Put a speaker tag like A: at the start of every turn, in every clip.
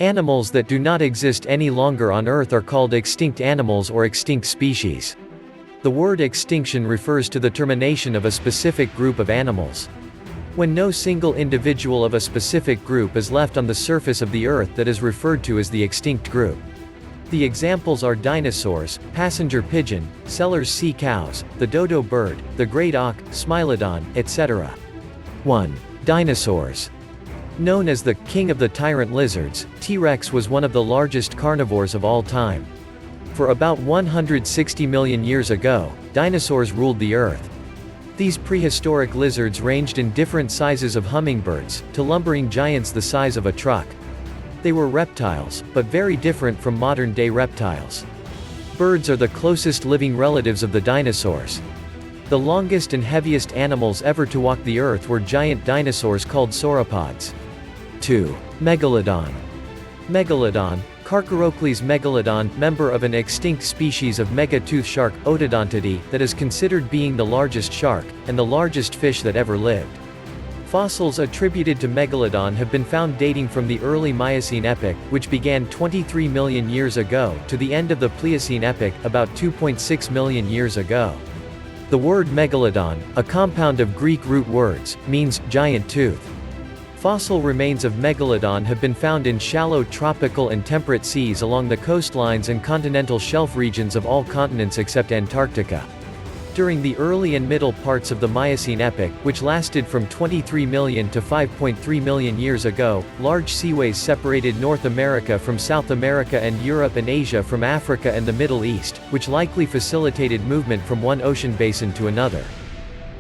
A: Animals that do not exist any longer on Earth are called extinct animals or extinct species. The word extinction refers to the termination of a specific group of animals. When no single individual of a specific group is left on the surface of the Earth, that is referred to as the extinct group. The examples are dinosaurs, passenger pigeon, Seller's sea cows, the dodo bird, the great auk, Smilodon, etc. 1. Dinosaurs. Known as the king of the tyrant lizards, T-Rex was one of the largest carnivores of all time. For about 160 million years ago, dinosaurs ruled the Earth. These prehistoric lizards ranged in different sizes of hummingbirds, to lumbering giants the size of a truck. They were reptiles, but very different from modern-day reptiles. Birds are the closest living relatives of the dinosaurs. The longest and heaviest animals ever to walk the Earth were giant dinosaurs called sauropods. 2. Megalodon. Megalodon, Carcharodon megalodon, member of an extinct species of mega-tooth shark, Otodontidae, that is considered being the largest shark, and the largest fish that ever lived. Fossils attributed to Megalodon have been found dating from the early Miocene Epoch, which began 23 million years ago, to the end of the Pliocene Epoch, about 2.6 million years ago. The word Megalodon, a compound of Greek root words, means giant tooth. Fossil remains of Megalodon have been found in shallow tropical and temperate seas along the coastlines and continental shelf regions of all continents except Antarctica. During the early and middle parts of the Miocene Epoch, which lasted from 23 million to 5.3 million years ago, large seaways separated North America from South America and Europe and Asia from Africa and the Middle East, which likely facilitated movement from one ocean basin to another.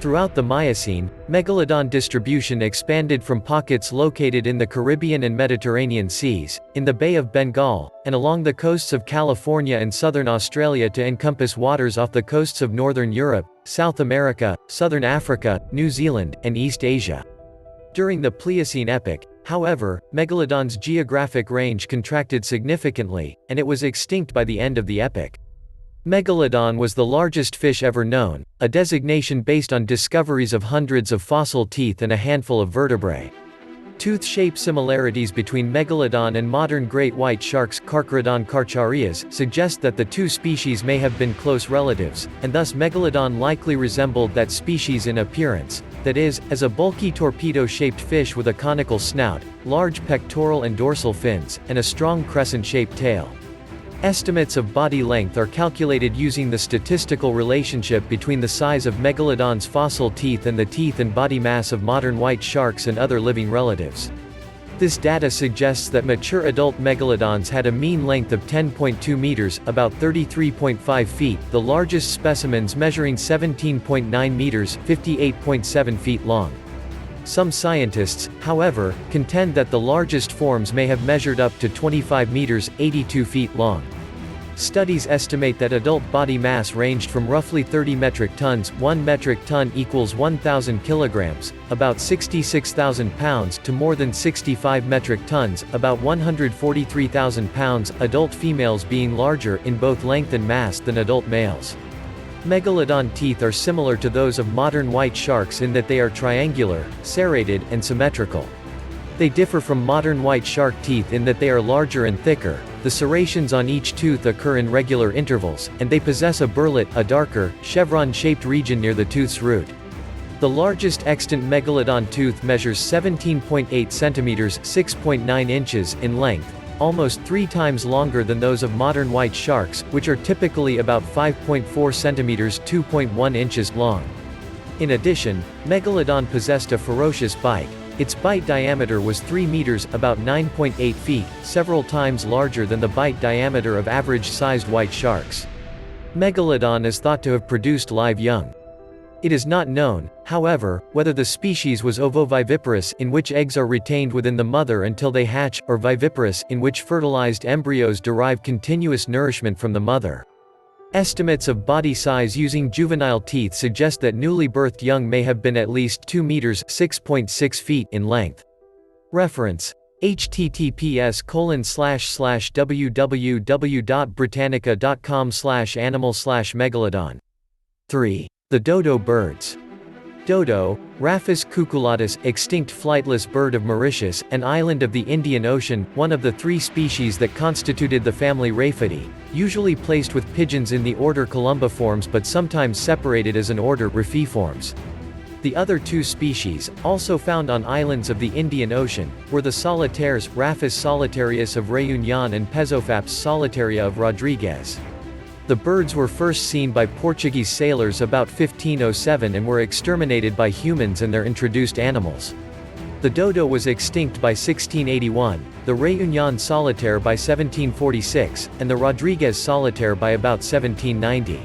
A: Throughout the Miocene, Megalodon distribution expanded from pockets located in the Caribbean and Mediterranean seas, in the Bay of Bengal, and along the coasts of California and southern Australia to encompass waters off the coasts of northern Europe, South America, southern Africa, New Zealand, and East Asia. During the Pliocene Epoch, however, Megalodon's geographic range contracted significantly, and it was extinct by the end of the epoch. Megalodon was the largest fish ever known, a designation based on discoveries of hundreds of fossil teeth and a handful of vertebrae. Tooth-shape similarities between Megalodon and modern great white sharks, Carcharodon carcharias, suggest that the two species may have been close relatives, and thus Megalodon likely resembled that species in appearance, that is, as a bulky torpedo-shaped fish with a conical snout, large pectoral and dorsal fins, and a strong crescent-shaped tail. Estimates of body length are calculated using the statistical relationship between the size of Megalodon's fossil teeth and the teeth and body mass of modern white sharks and other living relatives. This data suggests that mature adult megalodons had a mean length of 10.2 meters, about 33.5 feet, the largest specimens measuring 17.9 meters, 58.7 feet long. Some scientists, however, contend that the largest forms may have measured up to 25 meters, 82 feet long. Studies estimate that adult body mass ranged from roughly 30 metric tons, 1 metric ton equals 1,000 kilograms, about 66,000 pounds, to more than 65 metric tons, about 143,000 pounds, adult females being larger in both length and mass than adult males. Megalodon teeth are similar to those of modern white sharks in that they are triangular, serrated, and symmetrical. They differ from modern white shark teeth in that they are larger and thicker, the serrations on each tooth occur in regular intervals, and they possess a burlet, a darker, chevron-shaped region near the tooth's root. The largest extant Megalodon tooth measures 17.8 centimeters (6.9 inches) in length, almost 3 times longer than those of modern white sharks, which are typically about 5.4 centimeters (2.1 inches) long. In addition, Megalodon possessed a ferocious bite. Its bite diameter was 3 meters (about 9.8 feet), several times larger than the bite diameter of average-sized white sharks. Megalodon is thought to have produced live young. It is not known, however, whether the species was ovoviviparous, in which eggs are retained within the mother until they hatch, or viviparous, in which fertilized embryos derive continuous nourishment from the mother. Estimates of body size using juvenile teeth suggest that newly birthed young may have been at least 2 meters (6.6 feet) in length. Reference: https://www.britannica.com/animal/megalodon. 3. The dodo birds. Dodo, Raphis cuculatus, extinct flightless bird of Mauritius, an island of the Indian Ocean, one of the 3 species that constituted the family Raphidae, usually placed with pigeons in the order Columbiformes but sometimes separated as an order Riphiformes. The other 2 species, also found on islands of the Indian Ocean, were the solitaires, Raphis solitarius of Réunion and Pezophaps solitaria of Rodriguez. The birds were first seen by Portuguese sailors about 1507 and were exterminated by humans and their introduced animals. The dodo was extinct by 1681, the Réunion solitaire by 1746, and the Rodriguez solitaire by about 1790.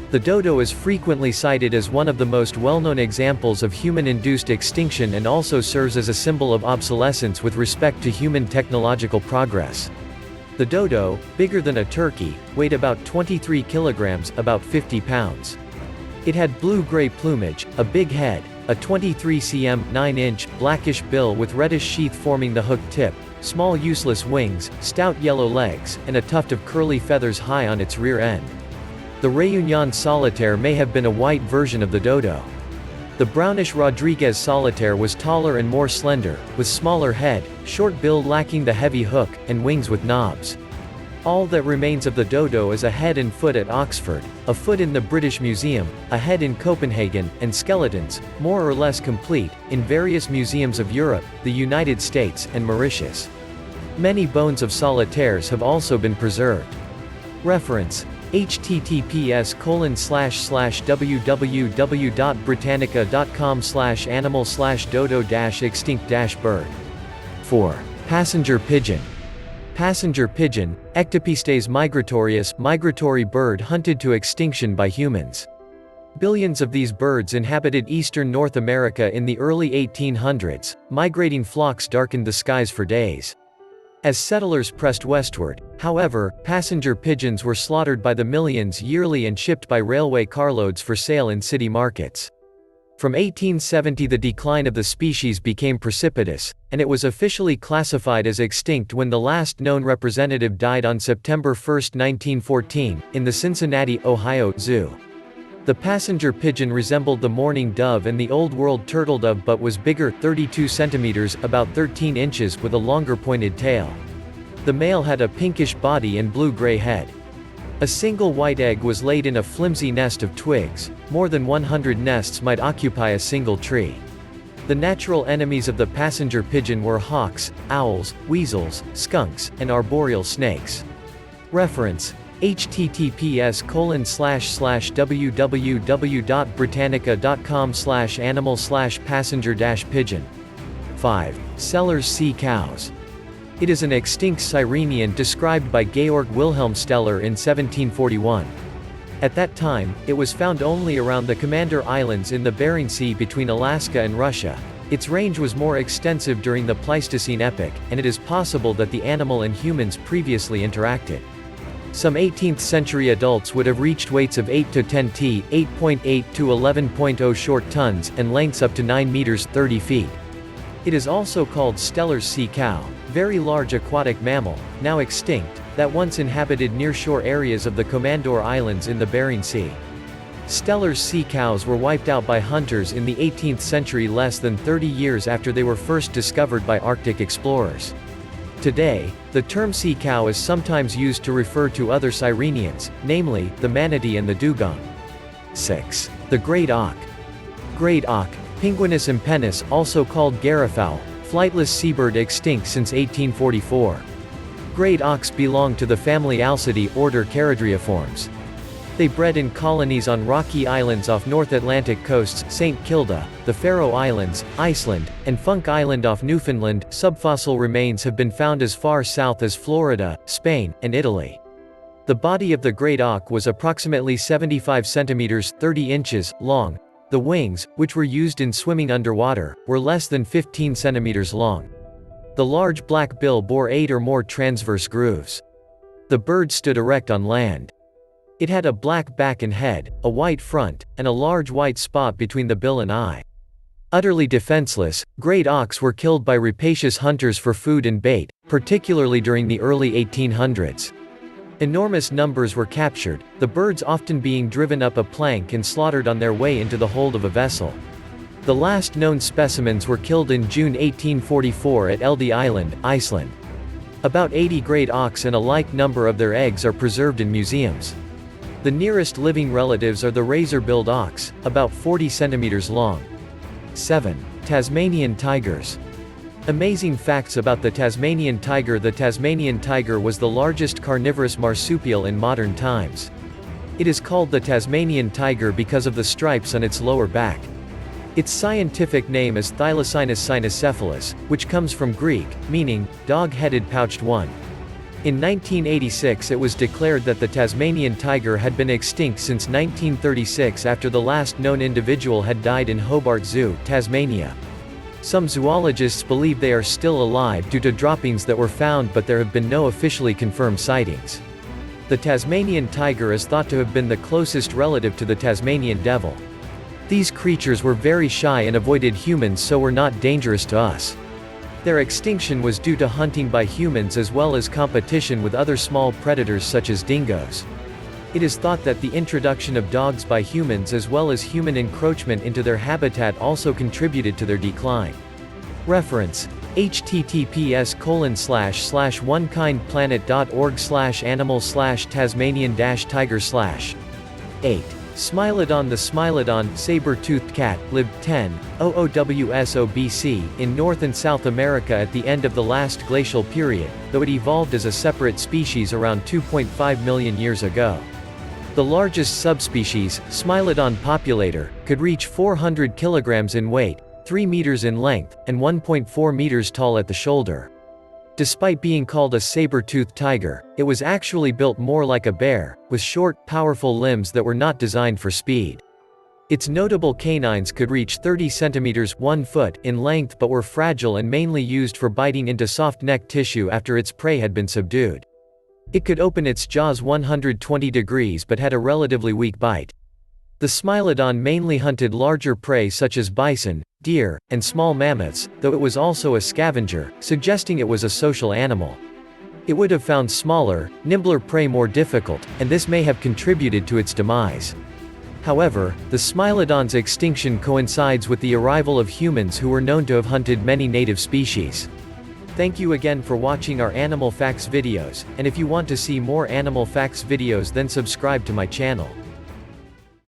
A: The dodo is frequently cited as one of the most well-known examples of human-induced extinction and also serves as a symbol of obsolescence with respect to human technological progress. The dodo, bigger than a turkey, weighed about 23 kilograms, about 50 pounds. It had blue-gray plumage, a big head, a 23 cm, 9-inch, blackish bill with reddish sheath forming the hook tip, small useless wings, stout yellow legs, and a tuft of curly feathers high on its rear end. The Réunion solitaire may have been a white version of the dodo. The brownish Rodriguez solitaire was taller and more slender, with smaller head, short bill lacking the heavy hook, and wings with knobs. All that remains of the dodo is a head and foot at Oxford, a foot in the British Museum, a head in Copenhagen, and skeletons, more or less complete, in various museums of Europe, the United States, and Mauritius. Many bones of solitaires have also been preserved. Reference: https://www.britannica.com/animal/dodo-extinct-bird. 4. Passenger pigeon. Passenger pigeon, Ectopistes migratorius, migratory bird hunted to extinction by humans. Billions of these birds inhabited eastern North America in the early 1800s, migrating flocks darkened the skies for days. As settlers pressed westward, however, passenger pigeons were slaughtered by the millions yearly and shipped by railway carloads for sale in city markets. From 1870 the decline of the species became precipitous, and it was officially classified as extinct when the last known representative died on September 1, 1914, in the Cincinnati, Ohio, Zoo. The passenger pigeon resembled the mourning dove and the Old World turtledove but was bigger, 32 centimeters, about 13 inches, with a longer pointed tail. The male had a pinkish body and blue-gray head. A single white egg was laid in a flimsy nest of twigs. More than 100 nests might occupy a single tree. The natural enemies of the passenger pigeon were hawks, owls, weasels, skunks, and arboreal snakes. Reference: https://www.britannica.com/animal/passenger-pigeon. 5. Steller's sea cows. It is an extinct sirenian described by Georg Wilhelm Steller in 1741. At that time, it was found only around the Commander Islands in the Bering Sea between Alaska and Russia. Its range was more extensive during the Pleistocene Epoch, and it is possible that the animal and humans previously interacted. Some 18th-century adults would have reached weights of 8 to 10 t, 8.8 to 11.0 short tons, and lengths up to 9 meters, 30 feet. It is also called Steller's sea cow, very large aquatic mammal, now extinct, that once inhabited nearshore areas of the Komandor Islands in the Bering Sea. Steller's sea cows were wiped out by hunters in the 18th century, less than 30 years after they were first discovered by Arctic explorers. Today, the term sea cow is sometimes used to refer to other sirenians, namely, the manatee and the dugong. 6. The Great Auk. Great Auk, Pinguinus impennis, also called garrafowl, flightless seabird extinct since 1844. Great auks belong to the family Alcidae, order Charadriiformes. They bred in colonies on rocky islands off North Atlantic coasts, St. Kilda, the Faroe Islands, Iceland, and Funk Island off Newfoundland. Subfossil remains have been found as far south as Florida, Spain, and Italy. The body of the Great Auk was approximately 75 centimeters, 30 inches, long. The wings, which were used in swimming underwater, were less than 15 centimeters long. The large black bill bore 8 or more transverse grooves. The bird stood erect on land. It had a black back and head, a white front, and a large white spot between the bill and eye. Utterly defenseless, great auks were killed by rapacious hunters for food and bait, particularly during the early 1800s. Enormous numbers were captured, the birds often being driven up a plank and slaughtered on their way into the hold of a vessel. The last known specimens were killed in June 1844 at Elde Island, Iceland. About 80 great auks and a like number of their eggs are preserved in museums. The nearest living relatives are the razor-billed auks, about 40 centimeters long. 7. Tasmanian tigers. Amazing facts about the Tasmanian tiger. The Tasmanian tiger was the largest carnivorous marsupial in modern times. It is called the Tasmanian tiger because of the stripes on its lower back. Its scientific name is Thylacinus Cynocephalus, which comes from Greek, meaning, dog-headed pouched one. In 1986 it was declared that the Tasmanian tiger had been extinct since 1936 after the last known individual had died in Hobart Zoo, Tasmania. Some zoologists believe they are still alive due to droppings that were found, but there have been no officially confirmed sightings. The Tasmanian tiger is thought to have been the closest relative to the Tasmanian devil. These creatures were very shy and avoided humans, so were not dangerous to us. Their extinction was due to hunting by humans as well as competition with other small predators such as dingoes. It is thought that the introduction of dogs by humans as well as human encroachment into their habitat also contributed to their decline. Reference: https://onekindplanet.org/animal/tasmanian-tiger/. 8. Smilodon. The Smilodon, saber-toothed cat, lived 10,000 BC, in North and South America at the end of the last glacial period, though it evolved as a separate species around 2.5 million years ago. The largest subspecies, Smilodon populator, could reach 400 kilograms in weight, 3 meters in length, and 1.4 meters tall at the shoulder. Despite being called a saber-toothed tiger, it was actually built more like a bear, with short, powerful limbs that were not designed for speed. Its notable canines could reach 30 centimeters (1 foot) in length but were fragile and mainly used for biting into soft neck tissue after its prey had been subdued. It could open its jaws 120 degrees but had a relatively weak bite. The Smilodon mainly hunted larger prey such as bison, deer, and small mammoths, though it was also a scavenger, suggesting it was a social animal. It would have found smaller, nimbler prey more difficult, and this may have contributed to its demise. However, the Smilodon's extinction coincides with the arrival of humans who were known to have hunted many native species. Thank you again for watching our Animal Facts videos, and if you want to see more Animal Facts videos then subscribe to my channel.